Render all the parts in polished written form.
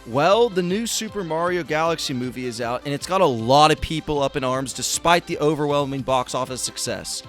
Well, the new Super Mario Galaxy movie is out, and it's got a lot of people up in arms despite the overwhelming box office success.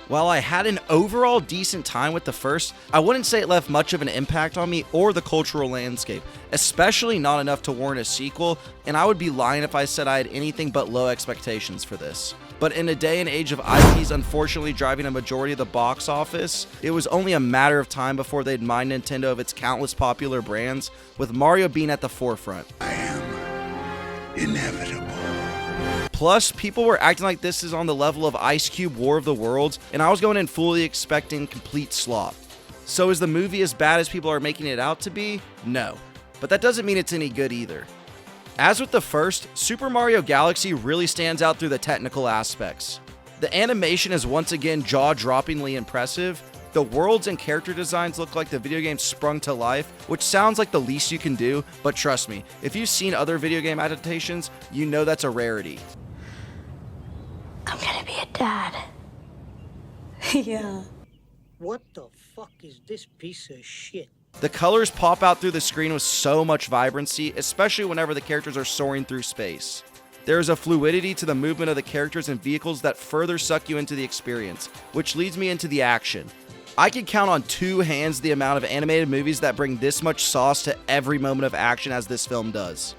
While I had an overall decent time with the first, I wouldn't say it left much of an impact on me or the cultural landscape, especially not enough to warrant a sequel, and I would be lying if I said I had anything but low expectations for this. But in a day and age of IPs unfortunately driving a majority of the box office, it was only a matter of time before they'd mine Nintendo of its countless popular brands, with Mario being at the forefront. I am inevitable. Plus, people were acting like this is on the level of Ice Cube War of the Worlds, and I was going in fully expecting complete slop. So is the movie as bad as people are making it out to be? No. But that doesn't mean it's any good either. As with the first, Super Mario Galaxy really stands out through the technical aspects. The animation is once again jaw-droppingly impressive. The worlds and character designs look like the video game sprung to life, which sounds like the least you can do, but trust me, if you've seen other video game adaptations, you know that's a rarity. I'm gonna be a dad. Yeah. What the fuck is this piece of shit? The colors pop out through the screen with so much vibrancy, especially whenever the characters are soaring through space. There is a fluidity to the movement of the characters and vehicles that further suck you into the experience, which leads me into the action. I can count on two hands the amount of animated movies that bring this much sauce to every moment of action as this film does.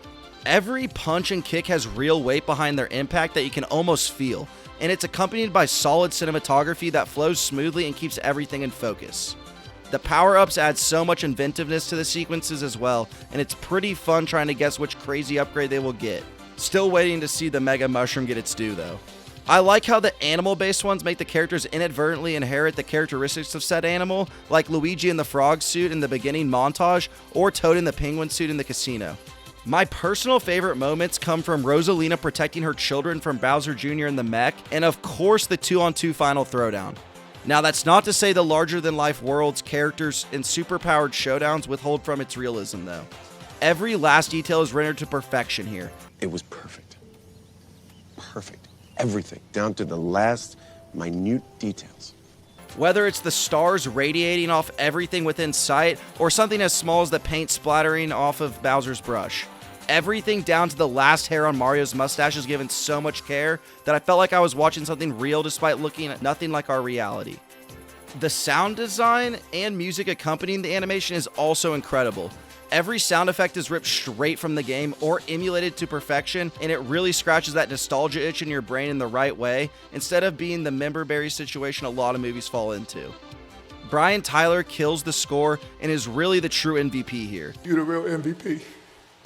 Every punch and kick has real weight behind their impact that you can almost feel, and it's accompanied by solid cinematography that flows smoothly and keeps everything in focus. The power-ups add so much inventiveness to the sequences as well, and it's pretty fun trying to guess which crazy upgrade they will get. Still waiting to see the Mega Mushroom get its due though. I like how the animal-based ones make the characters inadvertently inherit the characteristics of said animal, like Luigi in the frog suit in the beginning montage, or Toad in the penguin suit in the casino. My personal favorite moments come from Rosalina protecting her children from Bowser Jr. in the mech, and of course the 2-on-2 final throwdown. Now that's not to say the larger-than-life worlds, characters, and superpowered showdowns withhold from its realism though. Every last detail is rendered to perfection here. It was perfect. Perfect. Everything, down to the last minute details. Whether it's the stars radiating off everything within sight, or something as small as the paint splattering off of Bowser's brush. Everything down to the last hair on Mario's mustache is given so much care that I felt like I was watching something real despite looking at nothing like our reality. The sound design and music accompanying the animation is also incredible. Every sound effect is ripped straight from the game or emulated to perfection, and it really scratches that nostalgia itch in your brain in the right way, instead of being the member-berry situation a lot of movies fall into. Brian Tyler kills the score and is really the true MVP here. You're the real MVP.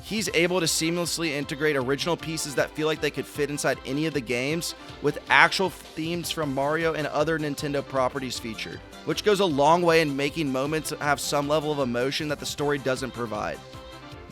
He's able to seamlessly integrate original pieces that feel like they could fit inside any of the games, with actual themes from Mario and other Nintendo properties featured, which goes a long way in making moments have some level of emotion that the story doesn't provide.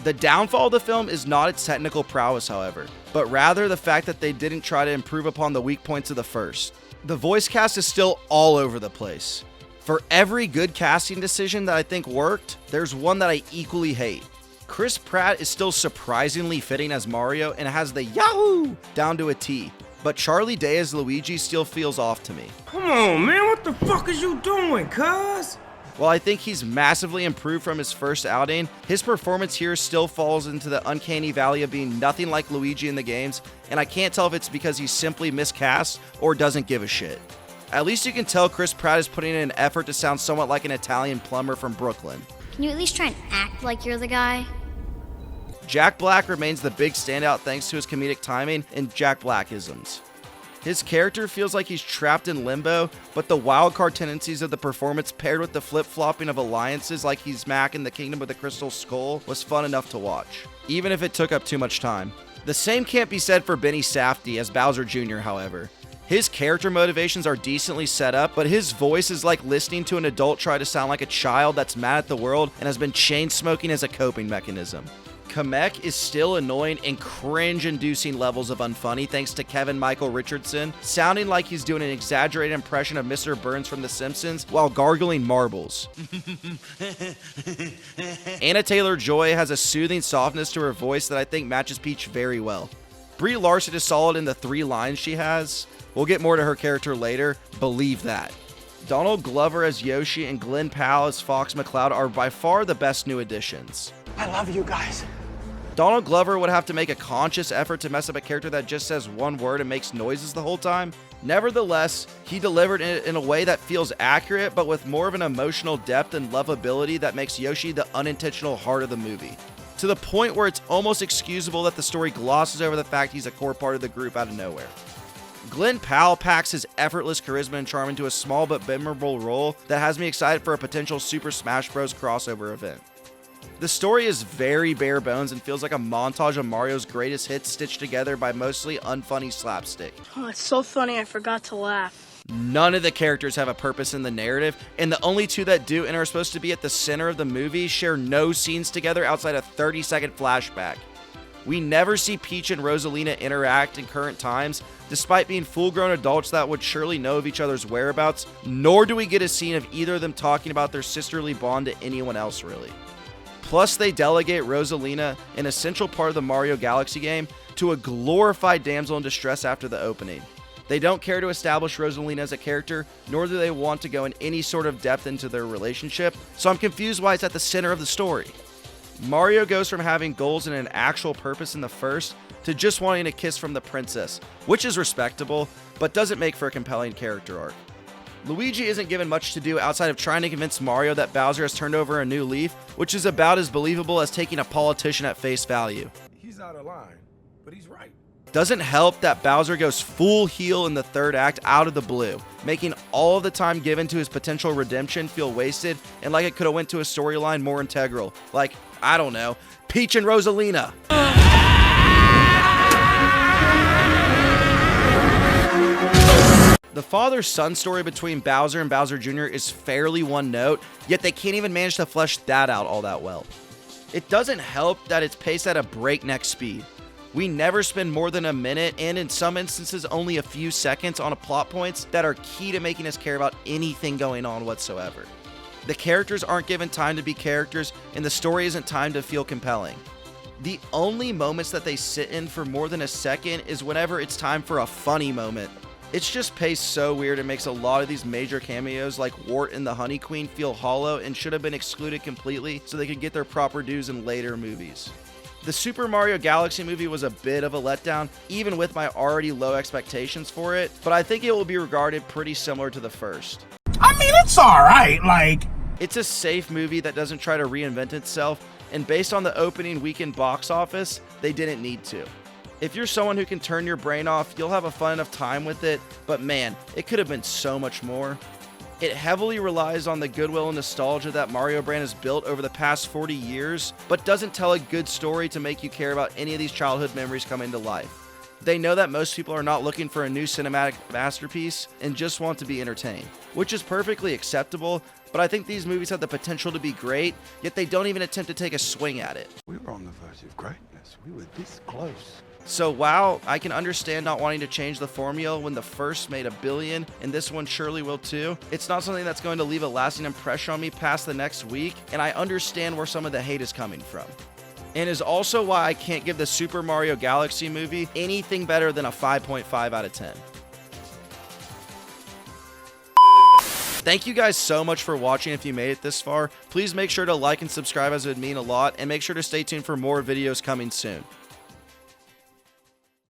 The downfall of the film is not its technical prowess, however, but rather the fact that they didn't try to improve upon the weak points of the first. The voice cast is still all over the place. For every good casting decision that I think worked, there's one that I equally hate. Chris Pratt is still surprisingly fitting as Mario and has the Yahoo down to a T, but Charlie Day as Luigi still feels off to me. Come on, man, what the fuck is you doing, cuz? While I think he's massively improved from his first outing, his performance here still falls into the uncanny valley of being nothing like Luigi in the games, and I can't tell if it's because he's simply miscast or doesn't give a shit. At least you can tell Chris Pratt is putting in an effort to sound somewhat like an Italian plumber from Brooklyn. Can you at least try and act like you're the guy? Jack Black remains the big standout thanks to his comedic timing and Jack Blackisms. His character feels like he's trapped in limbo, but the wildcard tendencies of the performance paired with the flip-flopping of alliances like he's Mac in the Kingdom of the Crystal Skull was fun enough to watch, even if it took up too much time. The same can't be said for Benny Safdie as Bowser Jr., however. His character motivations are decently set up, but his voice is like listening to an adult try to sound like a child that's mad at the world and has been chain-smoking as a coping mechanism. Kamek is still annoying and cringe-inducing levels of unfunny thanks to Kevin Michael Richardson, sounding like he's doing an exaggerated impression of Mr. Burns from The Simpsons while gargling marbles. Anna Taylor-Joy has a soothing softness to her voice that I think matches Peach very well. Brie Larson is solid in the 3 lines she has. We'll get more to her character later, believe that. Donald Glover as Yoshi and Glenn Powell as Fox McCloud are by far the best new additions. I love you guys. Donald Glover would have to make a conscious effort to mess up a character that just says one word and makes noises the whole time. Nevertheless, he delivered it in a way that feels accurate, but with more of an emotional depth and lovability that makes Yoshi the unintentional heart of the movie, to the point where it's almost excusable that the story glosses over the fact he's a core part of the group out of nowhere. Glenn Powell packs his effortless charisma and charm into a small but memorable role that has me excited for a potential Super Smash Bros. Crossover event. The story is very bare bones and feels like a montage of Mario's greatest hits stitched together by mostly unfunny slapstick. Oh, it's so funny I forgot to laugh. None of the characters have a purpose in the narrative, and the only two that do and are supposed to be at the center of the movie share no scenes together outside a 30-second flashback. We never see Peach and Rosalina interact in current times, despite being full-grown adults that would surely know of each other's whereabouts, nor do we get a scene of either of them talking about their sisterly bond to anyone else, really. Plus, they delegate Rosalina, an essential part of the Mario Galaxy game, to a glorified damsel in distress after the opening. They don't care to establish Rosalina as a character, nor do they want to go in any sort of depth into their relationship, so I'm confused why it's at the center of the story. Mario goes from having goals and an actual purpose in the first, to just wanting a kiss from the princess, which is respectable, but doesn't make for a compelling character arc. Luigi isn't given much to do outside of trying to convince Mario that Bowser has turned over a new leaf, which is about as believable as taking a politician at face value. He's out of line, but he's right. Doesn't help that Bowser goes full heel in the third act out of the blue, making all of the time given to his potential redemption feel wasted and like it could have went to a storyline more integral, like, I don't know, Peach and Rosalina. The father-son story between Bowser and Bowser Jr. is fairly one note, yet they can't even manage to flesh that out all that well. It doesn't help that it's paced at a breakneck speed. We never spend more than a minute, and in some instances only a few seconds, on plot points that are key to making us care about anything going on whatsoever. The characters aren't given time to be characters, and the story isn't timed to feel compelling. The only moments that they sit in for more than a second is whenever it's time for a funny moment. It's just paced so weird, it makes a lot of these major cameos like Wart and the Honey Queen feel hollow and should have been excluded completely so they could get their proper dues in later movies. The Super Mario Galaxy movie was a bit of a letdown, even with my already low expectations for it, but I think it will be regarded pretty similar to the first. I mean, it's alright, like... It's a safe movie that doesn't try to reinvent itself, and based on the opening weekend box office, they didn't need to. If you're someone who can turn your brain off, you'll have a fun enough time with it, but man, it could have been so much more. It heavily relies on the goodwill and nostalgia that Mario brand has built over the past 40 years, but doesn't tell a good story to make you care about any of these childhood memories coming to life. They know that most people are not looking for a new cinematic masterpiece and just want to be entertained, which is perfectly acceptable, but I think these movies have the potential to be great, yet they don't even attempt to take a swing at it. We were on the verge of greatness. We were this close. So while I can understand not wanting to change the formula when the first made $1 billion, and this one surely will too, it's not something that's going to leave a lasting impression on me past the next week, and I understand where some of the hate is coming from. And is also why I can't give the Super Mario Galaxy movie anything better than a 5.5 out of 10. Thank you guys so much for watching. If you made it this far, please make sure to like and subscribe, as it would mean a lot, and make sure to stay tuned for more videos coming soon.